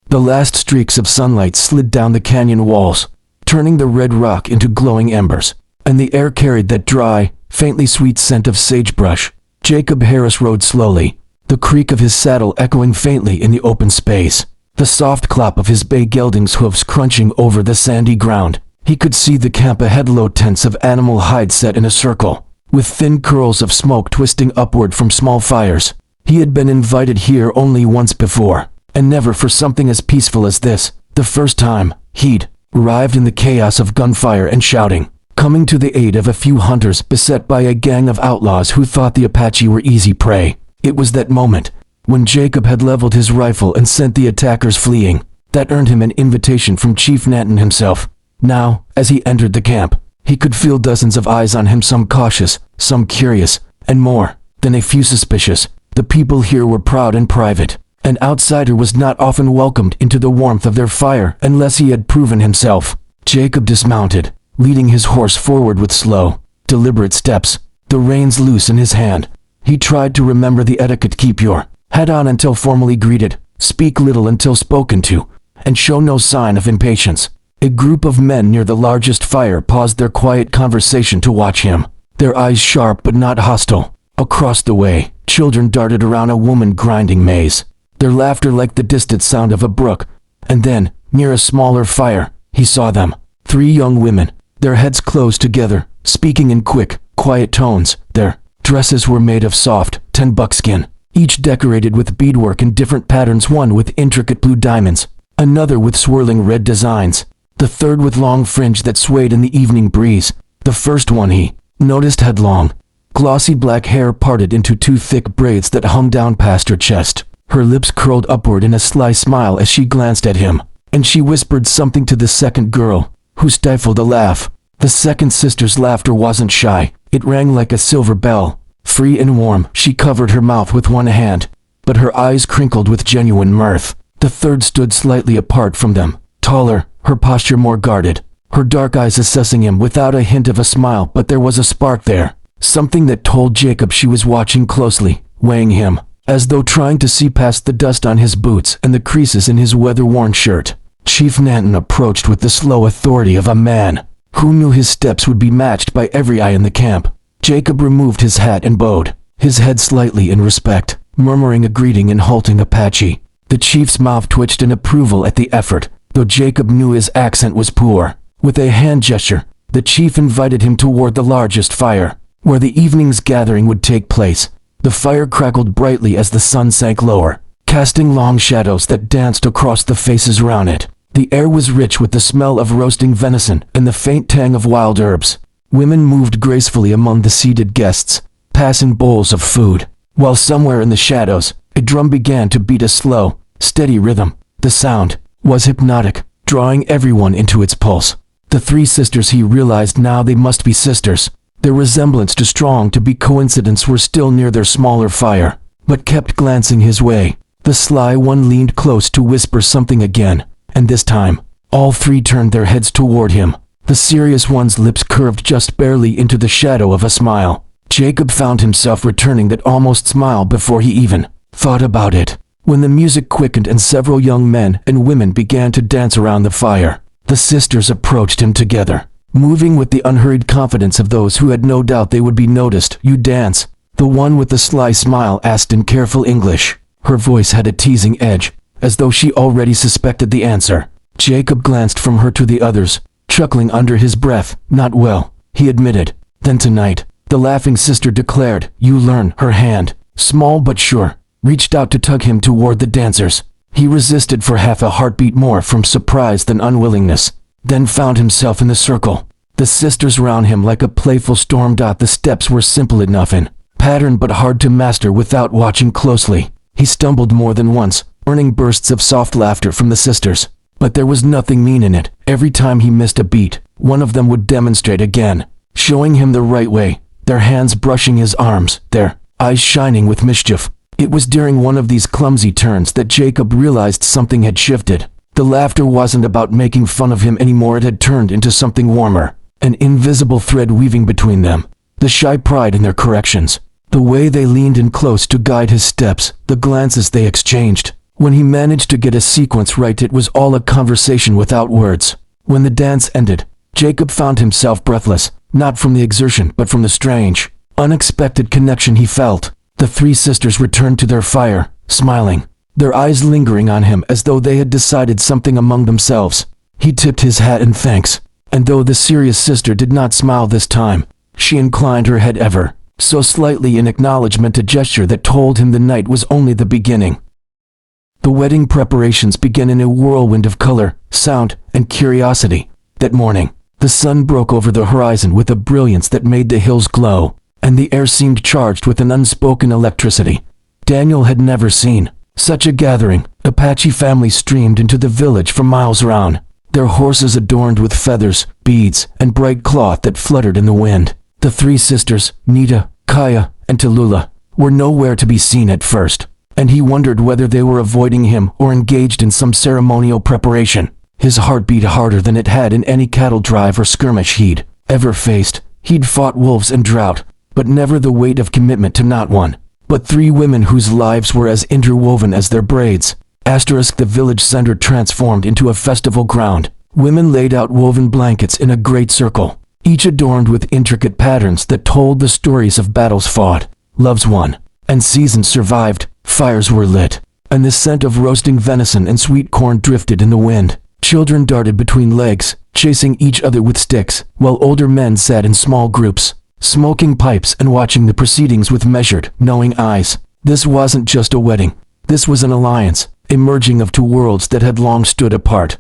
The last streaks of sunlight slid down the canyon walls, turning the red rock into glowing embers, and the air carried that dry, faintly sweet scent of sagebrush. Jacob Harris rode slowly, the creak of his saddle echoing faintly in the open space, the soft clop of his bay gelding's hoofs crunching over the sandy ground. He could see the camp ahead, low tents of animal hide set in a circle, with thin curls of smoke twisting upward from small fires. He had been invited here only once before, and never for something as peaceful as this. The first time he'd arrived in the chaos of gunfire and shouting, coming to the aid of a few hunters beset by a gang of outlaws who thought the Apache were easy prey. It was that moment, when Jacob had leveled his rifle and sent the attackers fleeing, that earned him an invitation from Chief Nanton himself. Now, as he entered the camp, he could feel dozens of eyes on him, some cautious, some curious, and more than a few suspicious. The people here were proud and private. An outsider was not often welcomed into the warmth of their fire unless he had proven himself. Jacob dismounted, leading his horse forward with slow, deliberate steps, the reins loose in his hand. He tried to remember the etiquette: keep your head on until formally greeted, speak little until spoken to, and show no sign of impatience. A group of men near the largest fire paused their quiet conversation to watch him, their eyes sharp but not hostile. Across the way, children darted around a woman grinding maize, their laughter like the distant sound of a brook. And then, near a smaller fire, he saw them, 3 young women, their heads close together, speaking in quick, quiet tones. Their dresses were made of soft, tan buckskin, each decorated with beadwork in different patterns, one with intricate blue diamonds, another with swirling red designs, the third with long fringe that swayed in the evening breeze. The first one, he noticed, had long, glossy black hair parted into 2 thick braids that hung down past her chest. Her lips curled upward in a sly smile as she glanced at him, and she whispered something to the second girl, who stifled a laugh. The second sister's laughter wasn't shy. It rang like a silver bell, free and warm. She covered her mouth with one hand, but her eyes crinkled with genuine mirth. The third stood slightly apart from them, taller, her posture more guarded, her dark eyes assessing him without a hint of a smile. But there was a spark there, something that told Jacob she was watching closely, weighing him, as though trying to see past the dust on his boots and the creases in his weather-worn shirt. Chief Nanton approached with the slow authority of a man who knew his steps would be matched by every eye in the camp. Jacob removed his hat and bowed, his head slightly in respect, murmuring a greeting in halting Apache. The chief's mouth twitched in approval at the effort, though Jacob knew his accent was poor. With a hand gesture, the chief invited him toward the largest fire, where the evening's gathering would take place. The fire crackled brightly as the sun sank lower, casting long shadows that danced across the faces around it. The air was rich with the smell of roasting venison and the faint tang of wild herbs. Women moved gracefully among the seated guests, passing bowls of food, while somewhere in the shadows, a drum began to beat a slow, steady rhythm. The sound was hypnotic, drawing everyone into its pulse. The 3 sisters, he realized now they must be sisters. Their resemblance too strong to be coincidence, were still near their smaller fire, but kept glancing his way. The sly one leaned close to whisper something again, and this time, all 3 turned their heads toward him. The serious one's lips curved just barely into the shadow of a smile. Jacob found himself returning that almost smile before he even thought about it. When the music quickened and several young men and women began to dance around the fire, the sisters approached him together, moving with the unhurried confidence of those who had no doubt they would be noticed. "You dance?" the one with the sly smile asked in careful English. Her voice had a teasing edge, as though she already suspected the answer. Jacob glanced from her to the others, chuckling under his breath. "Not well," he admitted. "Then tonight," the laughing sister declared. "You learn." Her hand, small but sure, reached out to tug him toward the dancers. He resisted for half a heartbeat, more from surprise than unwillingness, then found himself in the circle, the sisters round him like a playful storm. The steps were simple enough in pattern but hard to master without watching closely. He stumbled more than once, earning bursts of soft laughter from the sisters, but there was nothing mean in it. Every time he missed a beat, one of them would demonstrate again, showing him the right way, their hands brushing his arms, their eyes shining with mischief. It was during one of these clumsy turns that Jacob realized something had shifted. The laughter wasn't about making fun of him anymore. It had turned into something warmer, an invisible thread weaving between them. The shy pride in their corrections, the way they leaned in close to guide his steps, the glances they exchanged. When he managed to get a sequence right, it was all a conversation without words. When the dance ended, Jacob found himself breathless, not from the exertion but from the strange, unexpected connection he felt. The three sisters returned to their fire, smiling, their eyes lingering on him as though they had decided something among themselves. He tipped his hat in thanks, and though the serious sister did not smile this time, she inclined her head ever so slightly in acknowledgement, a gesture that told him the night was only the beginning. The wedding preparations began in a whirlwind of color, sound, and curiosity. That morning, the sun broke over the horizon with a brilliance that made the hills glow, and the air seemed charged with an unspoken electricity. Daniel had never seen such a gathering. Apache families streamed into the village from miles around, their horses adorned with feathers, beads, and bright cloth that fluttered in the wind. The three sisters, Nita, Kaya, and Tallulah, were nowhere to be seen at first, and he wondered whether they were avoiding him or engaged in some ceremonial preparation. His heart beat harder than it had in any cattle drive or skirmish he'd ever faced. He'd fought wolves and drought, but never the weight of commitment to not one, but three women whose lives were as interwoven as their braids. The village center transformed into a festival ground. Women laid out woven blankets in a great circle, each adorned with intricate patterns that told the stories of battles fought, loves won, and seasons survived. Fires were lit, and the scent of roasting venison and sweet corn drifted in the wind. Children darted between legs, chasing each other with sticks, while older men sat in small groups, smoking pipes and watching the proceedings with measured, knowing eyes. This wasn't just a wedding. This was an alliance, a merging of two worlds that had long stood apart.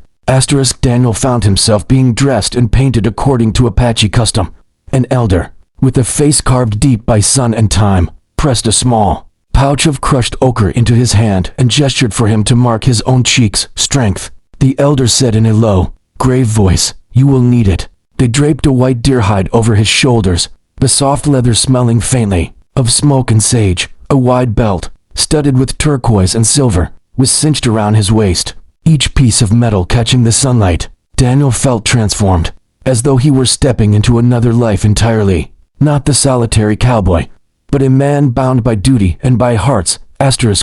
Daniel found himself being dressed and painted according to Apache custom. An elder, with a face carved deep by sun and time, pressed a small pouch of crushed ochre into his hand and gestured for him to mark his own cheeks' strength. The elder said in a low, grave voice, "You will need it." They draped a white deer hide over his shoulders, the soft leather smelling faintly of smoke and sage. A wide belt, studded with turquoise and silver, was cinched around his waist, each piece of metal catching the sunlight. Daniel felt transformed, as though he were stepping into another life entirely. Not the solitary cowboy, but a man bound by duty and by hearts.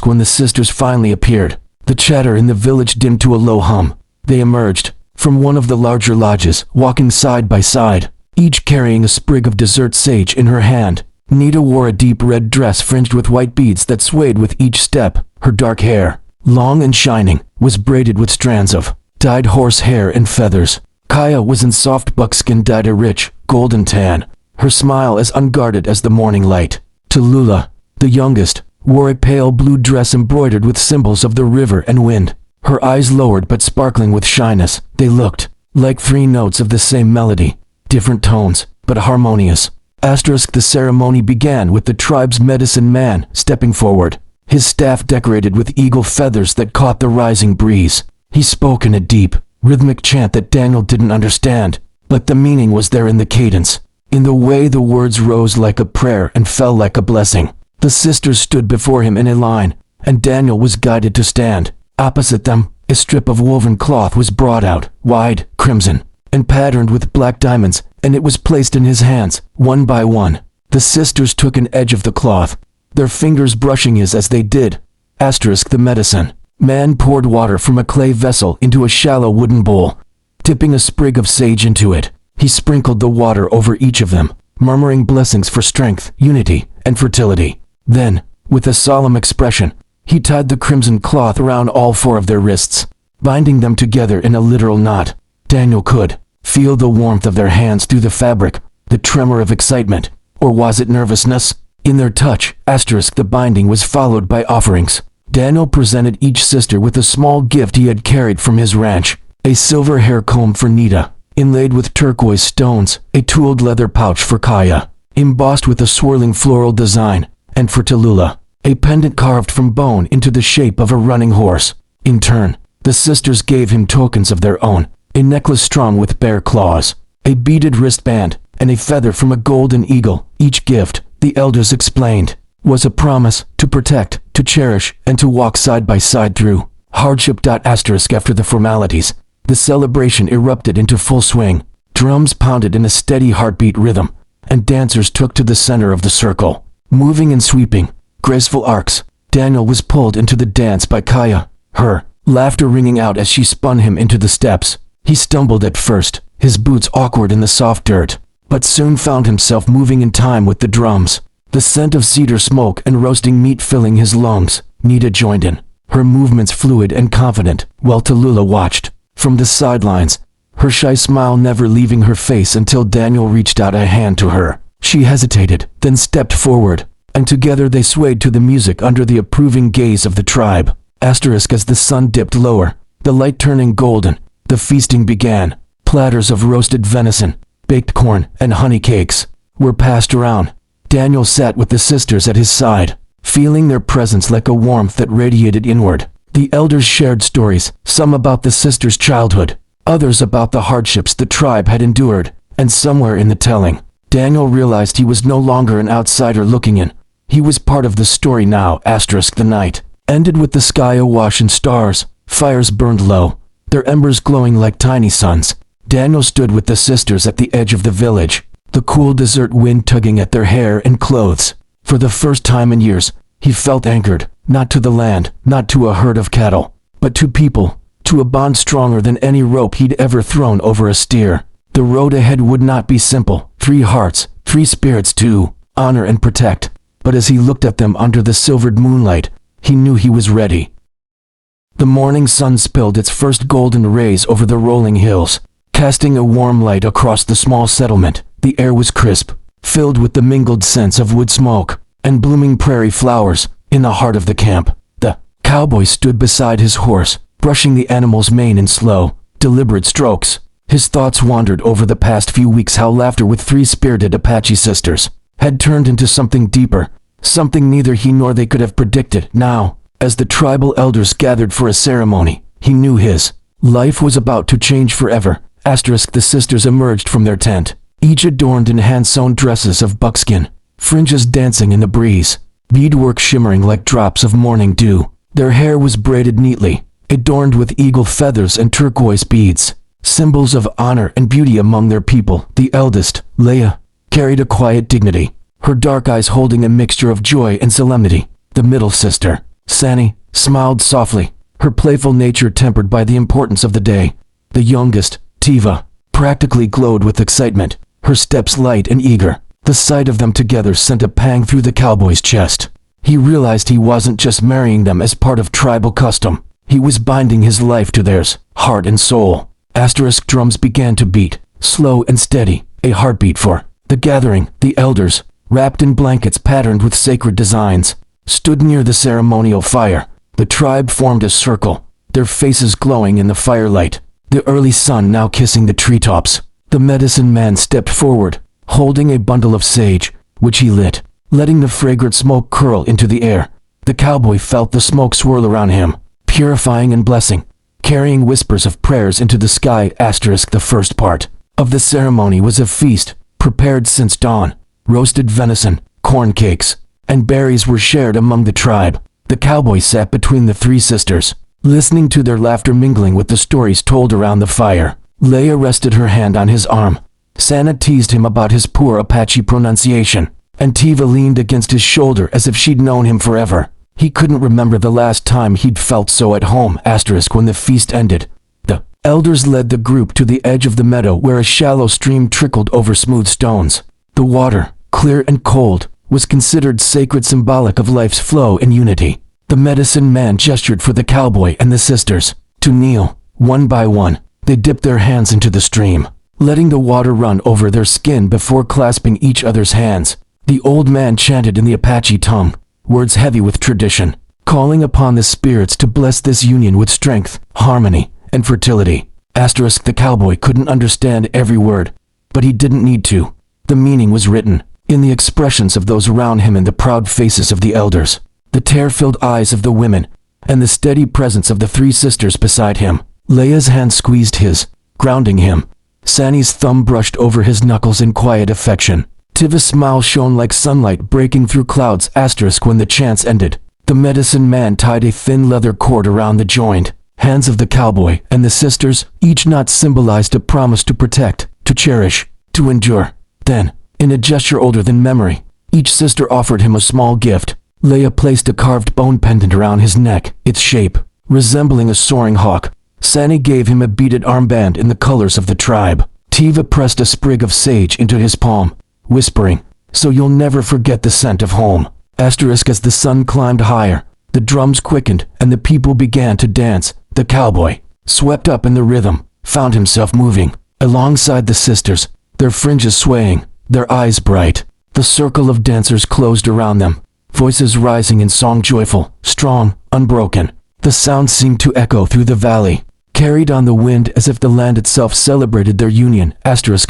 When the sisters finally appeared, the chatter in the village dimmed to a low hum. They emerged from one of the larger lodges, walking side by side, each carrying a sprig of desert sage in her hand. Nita wore a deep red dress fringed with white beads that swayed with each step. Her dark hair, long and shining, was braided with strands of dyed horsehair and feathers. Kaya was in soft buckskin dyed a rich, golden tan, her smile as unguarded as the morning light. Tallulah, the youngest, wore a pale blue dress embroidered with symbols of the river and wind, her eyes lowered but sparkling with shyness. They looked like three notes of the same melody, different tones, but harmonious. The ceremony began with the tribe's medicine man stepping forward, his staff decorated with eagle feathers that caught the rising breeze. He spoke in a deep, rhythmic chant that Daniel didn't understand, but the meaning was there in the cadence, in the way the words rose like a prayer and fell like a blessing. The sisters stood before him in a line, and Daniel was guided to stand. Opposite them, a strip of woven cloth was brought out, wide, crimson, and patterned with black diamonds, and it was placed in his hands. One by one, the sisters took an edge of the cloth, their fingers brushing his as they did. The medicine man poured water from a clay vessel into a shallow wooden bowl, dipping a sprig of sage into it. He sprinkled the water over each of them, murmuring blessings for strength, unity, and fertility. Then, with a solemn expression, he tied the crimson cloth around all four of their wrists, binding them together in a literal knot. Daniel could feel the warmth of their hands through the fabric, the tremor of excitement, or was it nervousness? In their touch, the binding was followed by offerings. Daniel presented each sister with a small gift he had carried from his ranch, a silver hair comb for Nita, inlaid with turquoise stones, a tooled leather pouch for Kaya, embossed with a swirling floral design, and for Tallulah, a pendant carved from bone into the shape of a running horse. In turn, the sisters gave him tokens of their own, a necklace strung with bear claws, a beaded wristband, and a feather from a golden eagle. Each gift, the elders explained, was a promise to protect, to cherish, and to walk side by side through hardship. After the formalities, the celebration erupted into full swing. Drums pounded in a steady heartbeat rhythm, and dancers took to the center of the circle, moving and sweeping, graceful arcs. Daniel was pulled into the dance by Kaya, her laughter ringing out as she spun him into the steps. He stumbled at first, his boots awkward in the soft dirt, but soon found himself moving in time with the drums. The scent of cedar smoke and roasting meat filling his lungs. Nita joined in, her movements fluid and confident, while Tallulah watched from the sidelines, her shy smile never leaving her face until Daniel reached out a hand to her. She hesitated, then stepped forward, and together they swayed to the music under the approving gaze of the tribe. As the sun dipped lower, the light turning golden, the feasting began. Platters of roasted venison, baked corn, and honey cakes were passed around. Daniel sat with the sisters at his side, feeling their presence like a warmth that radiated inward. The elders shared stories, some about the sisters' childhood, others about the hardships the tribe had endured, and somewhere in the telling, Daniel realized he was no longer an outsider looking in. He was part of the story now. The night ended with the sky awash in stars. Fires burned low, their embers glowing like tiny suns. Daniel stood with the sisters at the edge of the village, the cool desert wind tugging at their hair and clothes. For the first time in years, he felt anchored, not to the land, not to a herd of cattle, but to people, to a bond stronger than any rope he'd ever thrown over a steer. The road ahead would not be simple. 3 hearts, 3 spirits to honor and protect. But as he looked at them under the silvered moonlight, he knew he was ready. The morning sun spilled its first golden rays over the rolling hills, casting a warm light across the small settlement. The air was crisp, filled with the mingled scents of wood smoke and blooming prairie flowers. In the heart of the camp, the cowboy stood beside his horse, brushing the animal's mane in slow, deliberate strokes. His thoughts wandered over the past few weeks, how laughter with 3 spirited Apache sisters had turned into something deeper, something neither he nor they could have predicted. Now, as the tribal elders gathered for a ceremony, he knew his life was about to change forever. The sisters emerged from their tent, each adorned in hand-sewn dresses of buckskin, fringes dancing in the breeze, beadwork shimmering like drops of morning dew. Their hair was braided neatly, adorned with eagle feathers and turquoise beads, symbols of honor and beauty among their people. The eldest, Leah, carried a quiet dignity, her dark eyes holding a mixture of joy and solemnity. The middle sister, Sani, smiled softly, her playful nature tempered by the importance of the day. The youngest, Tiva, practically glowed with excitement, her steps light and eager. The sight of them together sent a pang through the cowboy's chest. He realized he wasn't just marrying them as part of tribal custom. He was binding his life to theirs, heart and soul. Drums began to beat, slow and steady, a heartbeat for the gathering. The elders, wrapped in blankets patterned with sacred designs, stood near the ceremonial fire. The tribe formed a circle, their faces glowing in the firelight, the early sun now kissing the treetops. The medicine man stepped forward, holding a bundle of sage, which he lit, letting the fragrant smoke curl into the air. The cowboy felt the smoke swirl around him, purifying and blessing, carrying whispers of prayers into the sky. The first part of the ceremony was a feast, prepared since dawn. Roasted venison, corn cakes, and berries were shared among the tribe. The cowboy sat between the 3 sisters, listening to their laughter mingling with the stories told around the fire. Leah rested her hand on his arm. Sana teased him about his poor Apache pronunciation, and Tiva leaned against his shoulder as if she'd known him forever. He couldn't remember the last time he'd felt so at home. When the feast ended, the elders led the group to the edge of the meadow where a shallow stream trickled over smooth stones. The water, clear and cold, was considered sacred, symbolic of life's flow and unity. The medicine man gestured for the cowboy and the sisters to kneel. One by one, they dipped their hands into the stream, letting the water run over their skin before clasping each other's hands. The old man chanted in the Apache tongue, words heavy with tradition, calling upon the spirits to bless this union with strength, harmony, and fertility. The cowboy couldn't understand every word, but he didn't need to. The meaning was written in the expressions of those around him and the proud faces of the elders, the tear-filled eyes of the women, and the steady presence of the 3 sisters beside him. Leah's hand squeezed his, grounding him. Sani's thumb brushed over his knuckles in quiet affection. Tiva's smile shone like sunlight breaking through clouds. When the chants ended, the medicine man tied a thin leather cord around the joined hands of the cowboy and the sisters. Each knot symbolized a promise to protect, to cherish, to endure. Then, in a gesture older than memory, each sister offered him a small gift. Leah placed a carved bone pendant around his neck, its shape resembling a soaring hawk. Sani gave him a beaded armband in the colors of the tribe. Tiva pressed a sprig of sage into his palm, whispering, "So you'll never forget the scent of home." As the sun climbed higher, the drums quickened and the people began to dance. The cowboy, swept up in the rhythm, found himself moving alongside the sisters, their fringes swaying, their eyes bright. The circle of dancers closed around them, voices rising in song, joyful, strong, unbroken. The sound seemed to echo through the valley, carried on the wind as if the land itself celebrated their union.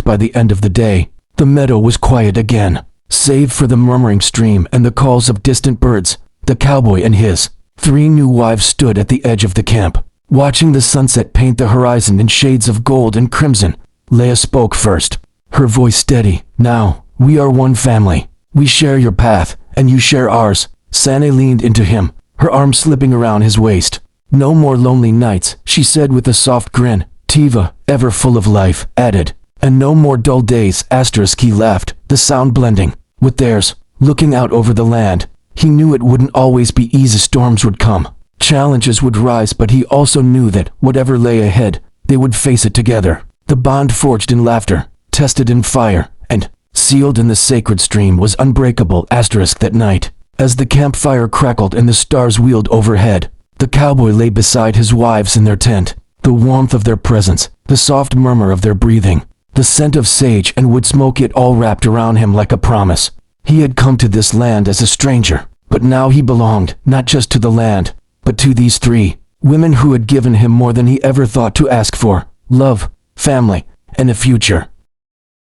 By the end of the day, the meadow was quiet again, save for the murmuring stream and the calls of distant birds. The cowboy and his 3 new wives stood at the edge of the camp, watching the sunset paint the horizon in shades of gold and crimson. Leia spoke first, her voice steady. "Now, we are one family. We share your path, and you share ours." Sani leaned into him, her arm slipping around his waist. "No more lonely nights," she said with a soft grin. Tiva, ever full of life, added, "And no more dull days." He laughed, the sound blending with theirs, looking out over the land. He knew it wouldn't always be easy. Storms would come, challenges would rise, but he also knew that, whatever lay ahead, they would face it together. The bond forged in laughter, tested in fire, and sealed in the sacred stream was unbreakable. That night, as the campfire crackled and the stars wheeled overhead, the cowboy lay beside his wives in their tent. The warmth of their presence, the soft murmur of their breathing, the scent of sage and wood smoke, it all wrapped around him like a promise. He had come to this land as a stranger, but now he belonged, not just to the land, but to these 3 women who had given him more than he ever thought to ask for: love, family, and a future.